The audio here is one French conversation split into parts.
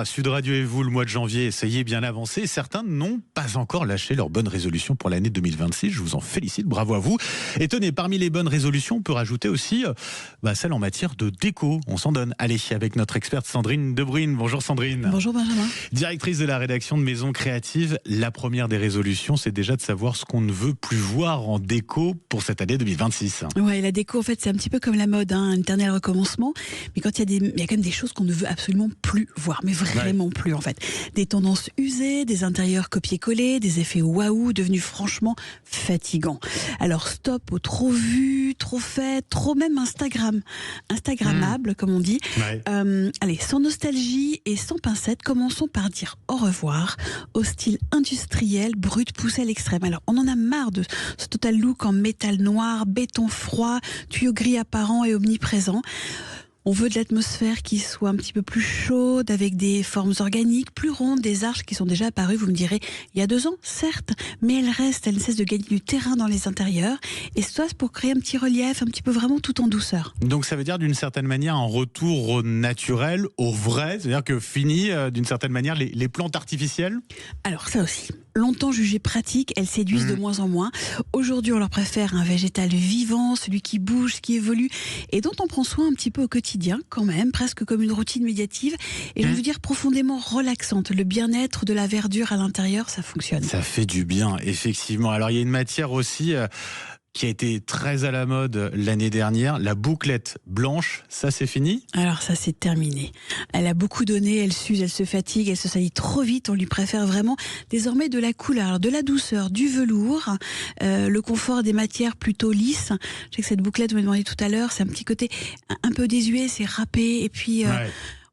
Sud Radio et vous, le mois de janvier, essayez bien avancé. Certains n'ont pas encore lâché leur bonne résolution pour l'année 2026. Je vous en félicite, bravo à vous. Et tenez, parmi les bonnes résolutions, on peut rajouter aussi celle en matière de déco. On s'en donne. Allez, avec notre experte Sandrine Debruyne. Bonjour Sandrine. Bonjour Benjamin. Directrice de la rédaction de Maison Créative. La première des résolutions, c'est déjà de savoir ce qu'on ne veut plus voir en déco pour cette année 2026. Ouais, la déco, en fait, c'est un petit peu comme la mode, un éternel recommencement. Mais quand il y a quand même des choses qu'on ne veut absolument plus voir. Mais vraiment plus en fait. Des tendances usées, des intérieurs copier-coller, des effets waouh devenus franchement fatigants. Alors stop au trop vu, trop fait, trop même Instagrammable comme on dit. Ouais. Allez, sans nostalgie et sans pincette, commençons par dire au revoir au style industriel, brut, poussé à l'extrême. Alors on en a marre de ce total look en métal noir, béton froid, tuyau gris apparent et omniprésent. On veut de l'atmosphère qui soit un petit peu plus chaude, avec des formes organiques, plus rondes, des arches qui sont déjà apparues, vous me direz, il y a 2 ans, certes, mais elles ne cessent de gagner du terrain dans les intérieurs, et ça c'est pour créer un petit relief, un petit peu vraiment tout en douceur. Donc ça veut dire d'une certaine manière un retour au naturel, au vrai, c'est-à-dire que fini d'une certaine manière les plantes artificielles ? Alors ça aussi. Longtemps jugées pratiques, elles séduisent de moins en moins. Aujourd'hui, on leur préfère un végétal vivant, celui qui bouge, qui évolue, et dont on prend soin un petit peu au quotidien, quand même, presque comme une routine médiative, et je veux dire profondément relaxante. Le bien-être de la verdure à l'intérieur, ça fonctionne. Ça fait du bien, effectivement. Alors, il y a une matière aussi qui a été très à la mode l'année dernière, la bouclette blanche, ça c'est fini ? Alors ça c'est terminé. Elle a beaucoup donné, elle s'use, elle se fatigue, elle se salit trop vite, on lui préfère vraiment désormais de la couleur, de la douceur, du velours, le confort des matières plutôt lisses. Je sais que cette bouclette, vous m'avez demandé tout à l'heure, c'est un petit côté un peu désuet, c'est râpé, et puis...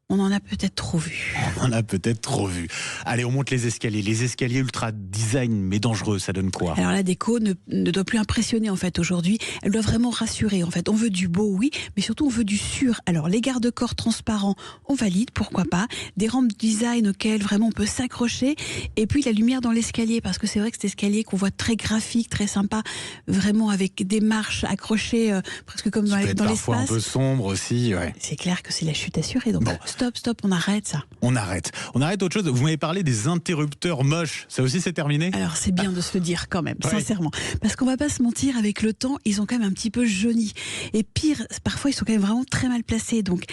On en a peut-être trop vu. On en a peut-être trop vu. Allez, on monte les escaliers. Les escaliers ultra design, mais dangereux, ça donne quoi ? Alors la déco ne doit plus impressionner en fait aujourd'hui. Elle doit vraiment rassurer en fait. On veut du beau, oui, mais surtout on veut du sûr. Alors les garde-corps transparents, on valide, pourquoi pas. Des rampes design auxquelles vraiment on peut s'accrocher. Et puis la lumière dans l'escalier, parce que c'est vrai que cet escalier qu'on voit très graphique, très sympa, vraiment avec des marches accrochées presque comme dans l'espace. Parfois un peu sombre aussi, ouais. C'est clair que c'est la chute assurée. Donc bon. Stop, on arrête ça. On arrête autre chose. Vous m'avez parlé des interrupteurs moches. Ça aussi, c'est terminé ? Alors, c'est bien de se le dire quand même, sincèrement. Parce qu'on va pas se mentir, avec le temps, ils ont quand même un petit peu jauni. Et pire, parfois, ils sont quand même vraiment très mal placés. Donc,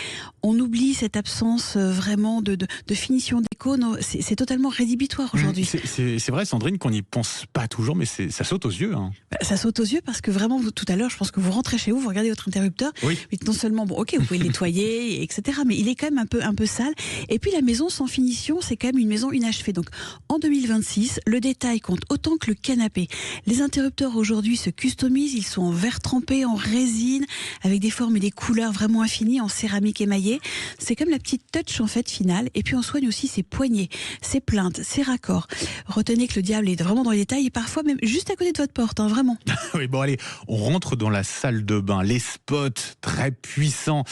on oublie cette absence vraiment de finition déco. C'est totalement rédhibitoire aujourd'hui. C'est vrai, Sandrine, qu'on n'y pense pas toujours, mais ça saute aux yeux. Hein. Ça saute aux yeux parce que vraiment, tout à l'heure, je pense que vous rentrez chez vous, vous regardez votre interrupteur. Oui. Mais non seulement, bon, ok, vous pouvez le nettoyer, etc. Mais il est quand même un peu sale. Et puis la maison sans finition, c'est quand même une maison inachevée. Donc en 2026, le détail compte autant que le canapé. Les interrupteurs aujourd'hui se customisent, ils sont en verre trempé, en résine, avec des formes et des couleurs vraiment infinies, en céramique émaillée. C'est comme la petite touch en fait finale. Et puis on soigne aussi ses poignées, ses plaintes, ses raccords. Retenez que le diable est vraiment dans les détails et parfois même juste à côté de votre porte, hein, vraiment. Oui, bon allez, on rentre dans la salle de bain, les spots très puissants.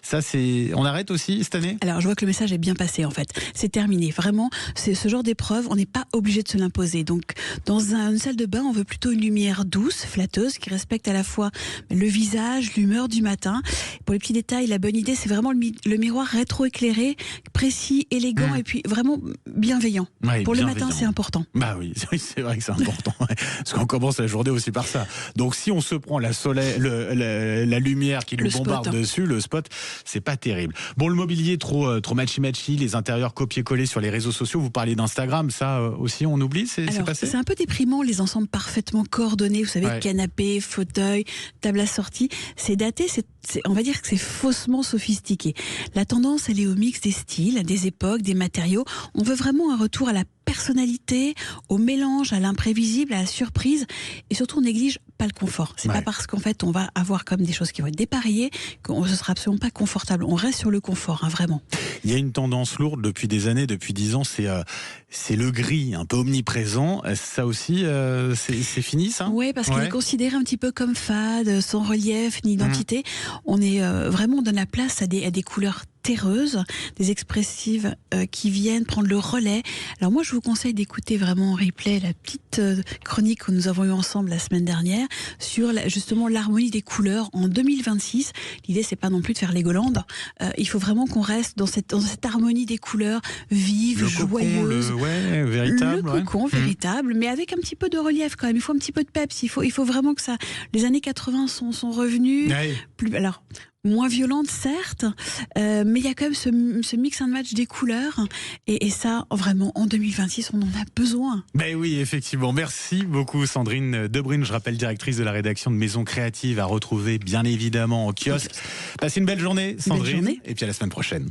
Ça, on arrête aussi cette année ? Alors, je vois que le message est bien passé, en fait. C'est terminé. Vraiment, c'est ce genre d'épreuve, on n'est pas obligé de se l'imposer. Donc, dans une salle de bain, on veut plutôt une lumière douce, flatteuse, qui respecte à la fois le visage, l'humeur du matin. Pour les petits détails, la bonne idée, c'est vraiment le miroir rétro-éclairé, précis, élégant, et puis vraiment bienveillant. Ouais, pour le matin, c'est important. Bah oui, c'est vrai que c'est important. Parce qu'on commence la journée aussi par ça. Donc, si on se prend la lumière qui nous bombarde dessus, le spot, c'est pas terrible. Bon, le mobilier trop matchy-matchy, les intérieurs copier-coller sur les réseaux sociaux, vous parlez d'Instagram, ça aussi on oublie, c'est passé ? C'est un peu déprimant, les ensembles parfaitement coordonnés, vous savez, canapé, fauteuil, table assortie, c'est daté, on va dire que c'est faussement sophistiqué. La tendance, elle est au mix des styles, des époques, des matériaux. On veut vraiment un retour à la personnalité, au mélange, à l'imprévisible, à la surprise, et surtout on néglige pas le confort. C'est pas parce qu'en fait on va avoir comme des choses qui vont être dépareillées qu'on ne sera absolument pas confortable. On reste sur le confort, hein, vraiment. Il y a une tendance lourde depuis des années, depuis 10 ans, c'est le gris, un peu omniprésent. Ça aussi, c'est fini, ça ? Oui, parce qu'il est considéré un petit peu comme fade, sans relief ni identité. On est vraiment, on donne la place à des couleurs terreuses, des expressives qui viennent prendre le relais. Alors moi, je vous conseille d'écouter vraiment en replay la petite chronique que nous avons eue ensemble la semaine dernière. sur justement l'harmonie des couleurs en 2026. L'idée, c'est pas non plus de faire Legoland. Il faut vraiment qu'on reste dans cette harmonie des couleurs vives, joyeuses. Véritable. Le cocon, véritable, mais avec un petit peu de relief quand même. Il faut un petit peu de peps. Il faut vraiment que ça. Les années 80 sont revenus. Alors, moins violente, certes, mais il y a quand même ce mix and match des couleurs. Et ça, vraiment, en 2026, on en a besoin. Ben oui, effectivement. Merci beaucoup, Sandrine Debrune. Je rappelle, directrice de la rédaction de Maison Créative, à retrouver bien évidemment en kiosque. Passez une belle journée, Sandrine. Et puis à la semaine prochaine.